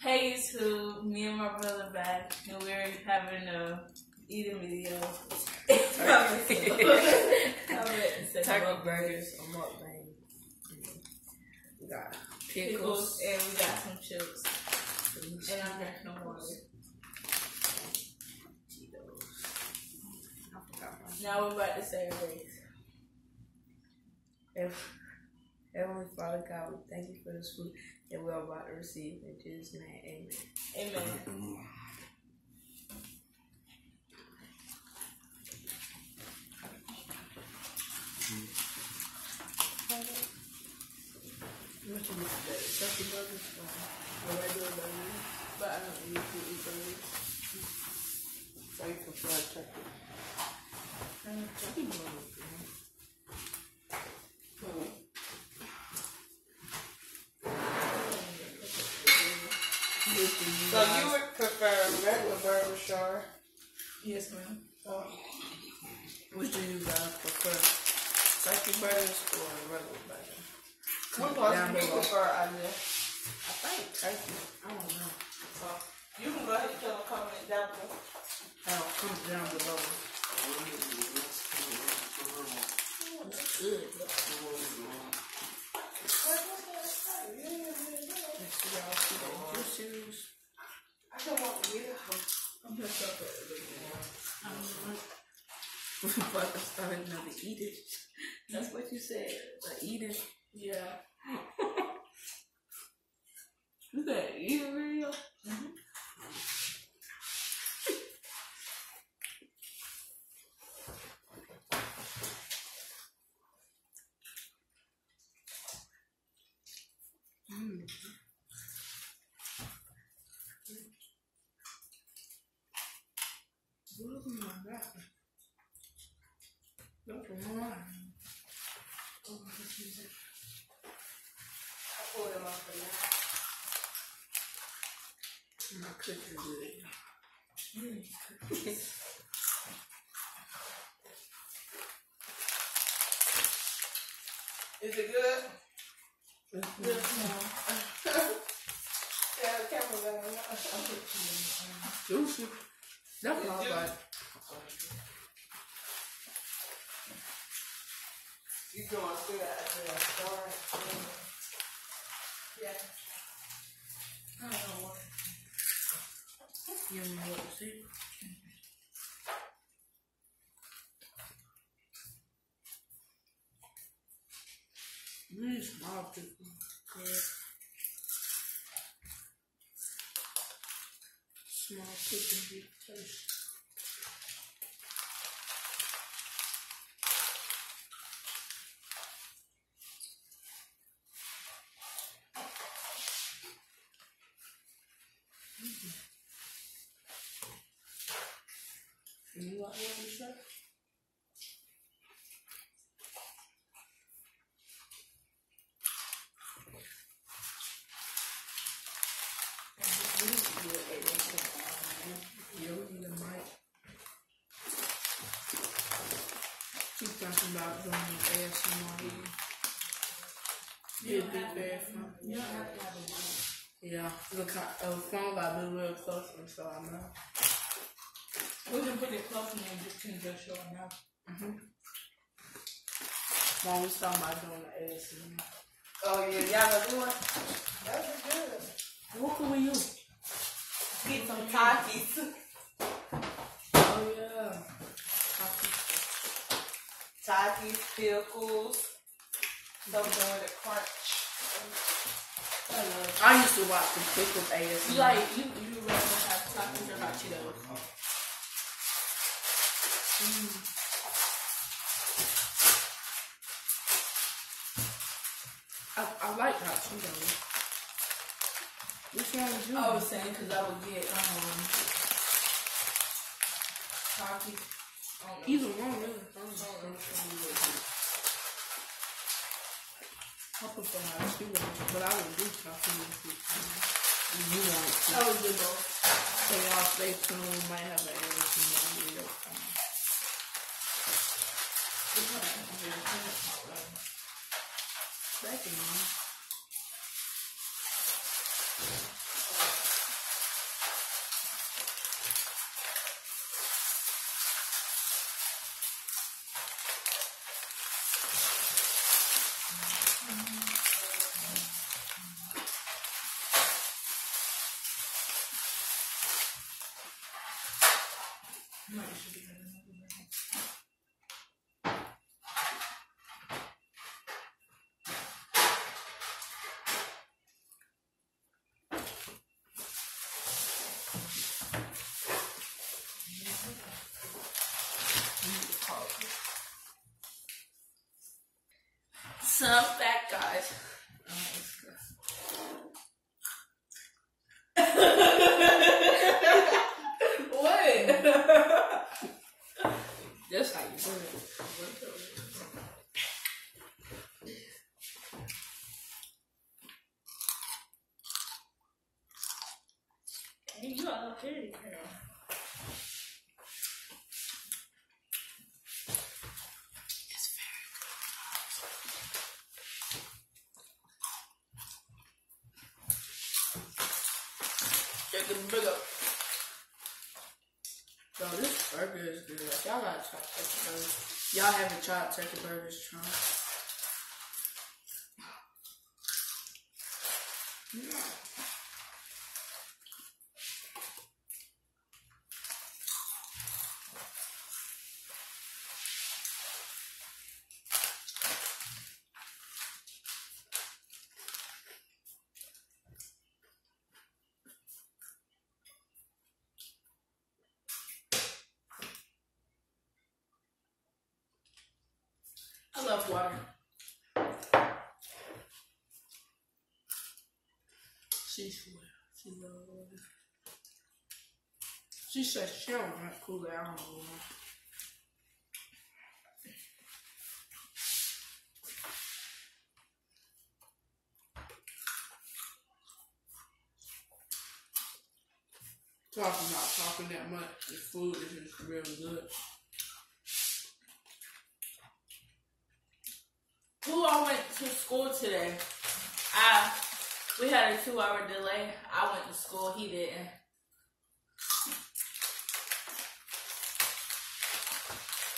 Hey YouTube, me and my brother back, and we're having a eating video. Turkey burgers or mukbang. We got pickles and we got some chips. And I'm drinking water. Now we're about to say grace. Heavenly Father God, we thank you for this food that we're about to receive. In Jesus' name, amen. Amen. What you need today? Turkey burgers or regular burgers? But I don't usually eat burgers. So you prefer turkey? Turkey burgers, man. So you would prefer regular burger, Shar? Yes, ma'am. Which do you guys prefer? Turkey burgers or regular burgers? What part do you prefer, Isaiah? I think turkey. I don't know. So you can go ahead and tell a comment down below. I'll come down below. It's good. I don't want to eat it. I'm just up at we're about to start another eating. That's what you said. Eating. Yeah. You got an eating video? Oh my God. That's one. Oh, this is it. I pulled them off of My cooking good. Is it good? It's Yes, ma'am. Yeah, the camera got it. juicy. That's not bad. You going through that after that start? Yeah. I don't know what. You know what to see? Small pickle. Good. Small pickle big taste. You like what you said? You need a mic. Keep talking about doing ASMR. It'd be very fun. Yeah, look, the phone got to be real close, and so I know. We can put it close and then just can just show it now. Mom was talking about doing the ASMR. Oh yeah, y'all gonna do it? That'd be good. What can we use? Get some Takis. Oh, yeah. Takis, pickles. Something with a crunch. I used to watch the Pickles ASMR. You rather have Takis or hot Cheetos? I like hot Cheetos. Which one would you? I was saying because I would get Takis. Either one, really. I prefer hot Cheetos, but I would do Takis if you want to. I would do both. So y'all stay tuned. We might have an ASMR video. Second one. Might should be another burger. Some fat guys. What? That's how you do it. Hey, you all okay, girl. Chicken burger. Yo, this burger is good. Y'all gotta try turkey burgers. Y'all haven't tried turkey burgers, try. I love water. She loves water. She says she don't want cool it. I don't know. Talking about talking that much. The food is just real good. Who all went to school today? We had a 2-hour delay. I went to school. He didn't.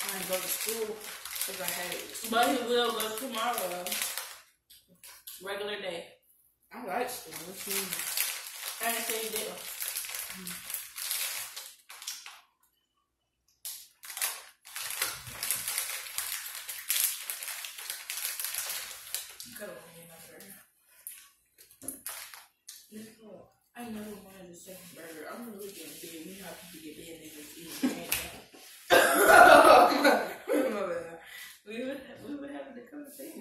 I didn't go to school because I had it. But he will go tomorrow. Regular day. I like school. What you mean? I didn't say he didn't. I never wanted a second burger. I'm really getting big. You know how people get big and they just eat We would have the conversation.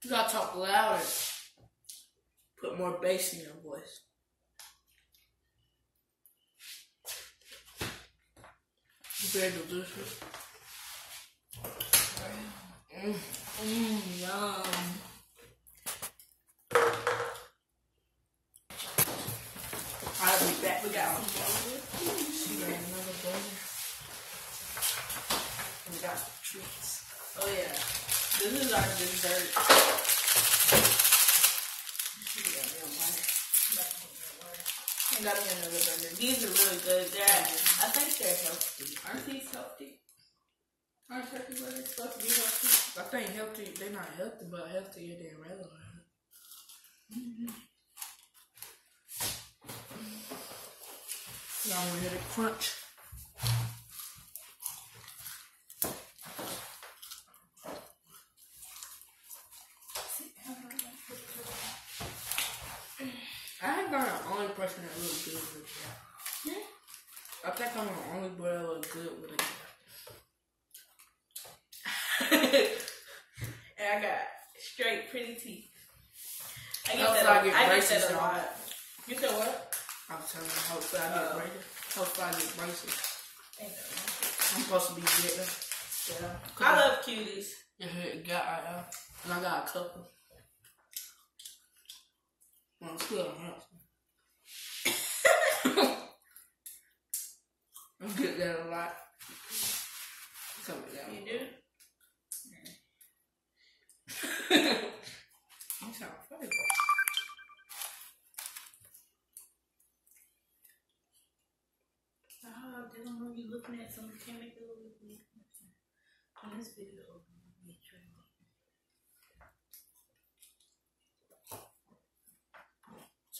You gotta talk louder. Put more bass in your voice. You better do this. Yum. Alright, we back. We got some burger. She got another burger. We got some treats. Oh yeah. This is our dessert. She got me on water. I got me another burger. These are really good. I think they're healthy. Aren't these healthy? Aren't turkey burgers supposed to be healthy? I think healthy, they're not healthy, but healthier than regular. Y'all want to hear the crunch? I think I'm the only person that looks good with it. I think I'm the only boy that looks good with it. And I got straight pretty teeth. I get Hopefully that, I get I get braces that a now. lot. You said what? I was telling you, hopefully I get braces. Hopefully I get braces. Ain't that I'm supposed to be getting them. much. I love cuties. And I got a couple. Well, I'm still handsome. I'm good at that a lot. Tell me that. You do? I'm trying to fight. Oh, they don't know you looking at some chemical in this video.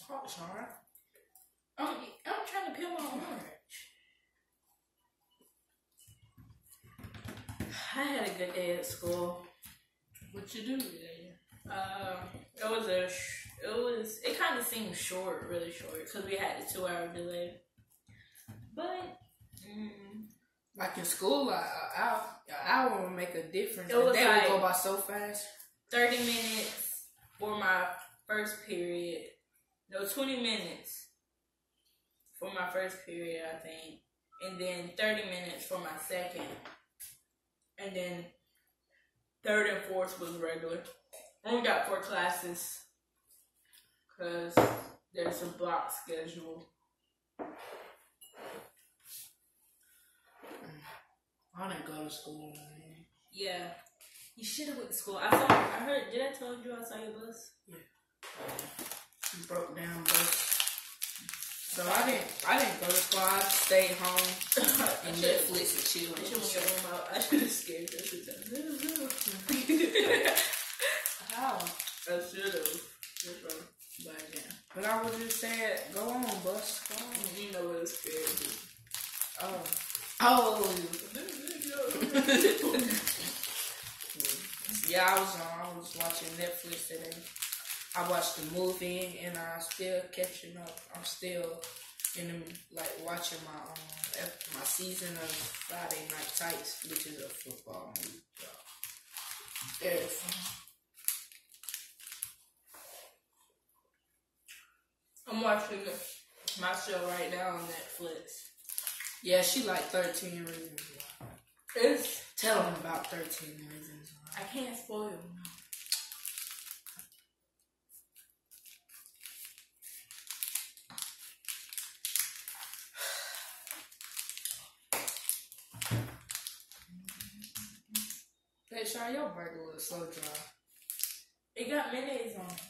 Talk, Shara. I'm I had a good day at school. What you do today? It kind of seemed short, really short, because we had a 2-hour delay. But, like in school, like an hour would make a difference. It was they like- would go by so fast. 30 minutes for my first period. No, 20 minutes for my first period, I think. And then 30 minutes for my second. And then third and fourth was regular. Only got 4 classes because there's a block schedule. I didn't go to school, man. Yeah. You should have went to school. Did I tell you I saw your bus? Yeah. You broke down bus. So I didn't go to school. I stayed home and Netflix and chill. I should have scared you. How? I should have. But yeah. But I was just saying, go on, bus. Go on. You know what it's scared you. Oh. Yeah, I was watching Netflix today. I watched the movie and I'm still catching up. I'm still watching my season of Friday Night Tights, which is a football movie. Yes. I'm watching my show right now on Netflix. Yeah, she like 13 Reasons Why. Tell them about 13 Reasons Why. I can't spoil them. Hey, Sean, your burger was so dry. It got mayonnaise on it.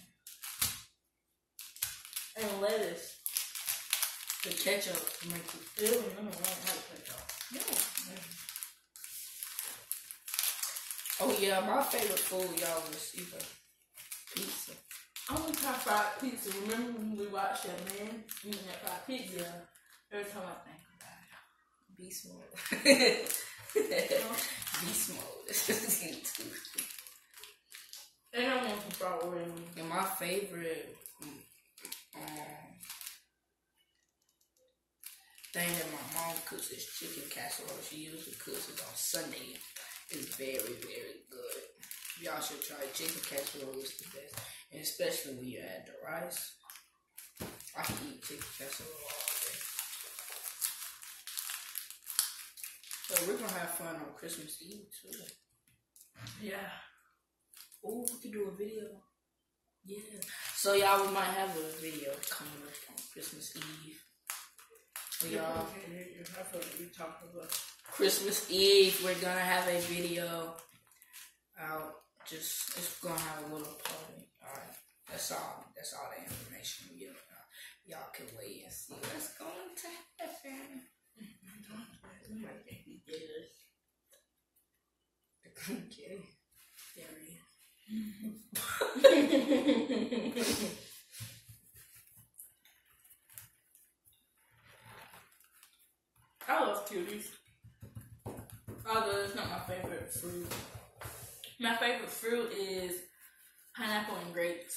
And lettuce. The ketchup make it. Ew, I don't like ketchup. No. Oh yeah, my favorite food, y'all, was either pizza. I want to try fried pizza. Remember when we watched that man eating that fried pizza? Yeah. Every time I think about it. Beast mode. Beast mode. And I want some fried Oreo. And my favorite thing that my mom cooks is chicken casserole. She usually cooks it on Sunday. It's very, very good. Y'all should try it. Chicken casserole is the best. And especially when you add the rice. I can eat chicken casserole all day. So we're gonna have fun on Christmas Eve too. Yeah. Oh, we could do a video. Yeah. So y'all, we might have a video coming up on Christmas Eve. Y'all, That's what we talking about. Christmas Eve, we're gonna have a video out. It's gonna have a little party. Alright. That's all the information we give. Y'all can wait and see what's going to happen. Okay. There we go. I love cuties. Although it's not my favorite fruit. My favorite fruit is pineapple and grapes.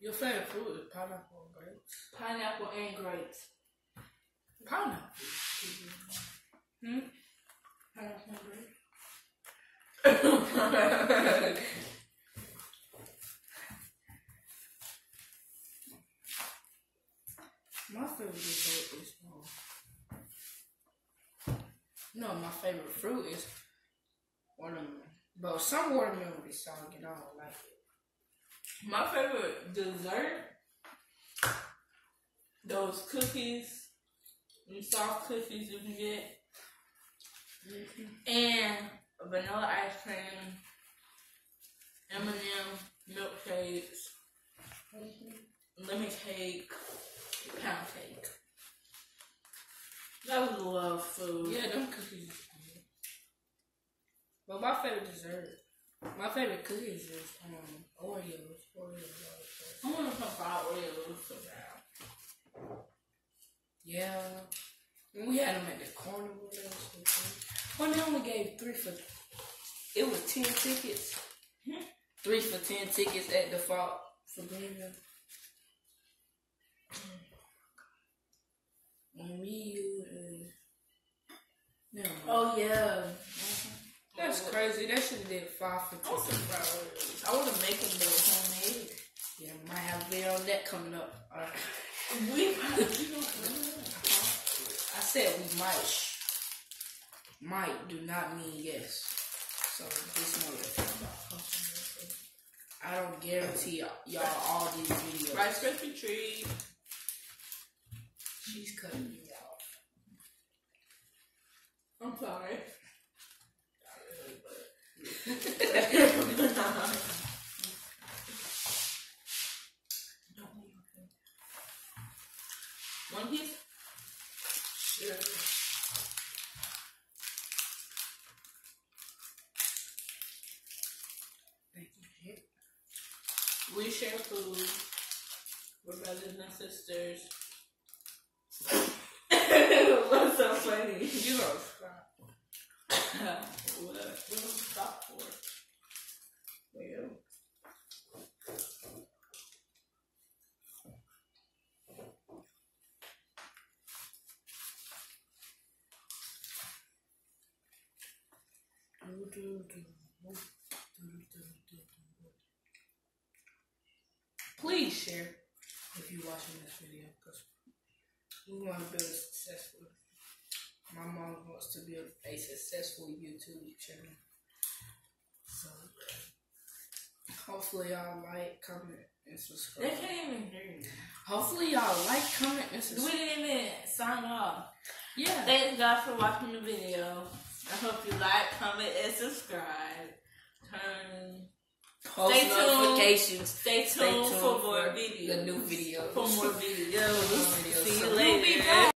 Your favorite fruit is pineapple and grapes? Pineapple and grapes. Pineapple? Pineapple and grapes. My favorite dessert is no, my favorite fruit is watermelon. But some watermelon will be soggy, and I don't like it. My favorite dessert, those cookies, them soft cookies you can get, and vanilla ice cream, M&M milkshakes, lemon cake, pound cake. That was love food. Yeah, them cookies is good. But my favorite dessert, my favorite cookies is Oreos. I want some fried Oreos so bad. Yeah. We had them at the carnival. Well, they only gave 3 for. It was 10 tickets. 3 for 10 tickets at the fault for Greenville. Oh yeah. That's crazy. That should have did 5 for 10. I want to make them more homemade. Yeah, might have a video on that coming up. I said we might. Might do not mean yes. So just know that. I don't guarantee y'all all these videos. Rice Krispie treat. She's cutting me off. I'm sorry. One piece? Sure. Thank you. We share food. We're brothers and sisters. What's so funny? You don't stop. What else stop for? Well. Please share if you're watching this video, because we want to build a successful. My mom wants to build a successful YouTube channel. So hopefully y'all like, comment, and subscribe. They can't even hear you. Hopefully y'all like, comment, and We subscribe. didn't even sign off. Yeah. Thank God for watching the video. I hope you like, comment, and subscribe. Post Stay tuned. notifications. Stay tuned for more videos. The new videos. For more videos. videos. See you So later.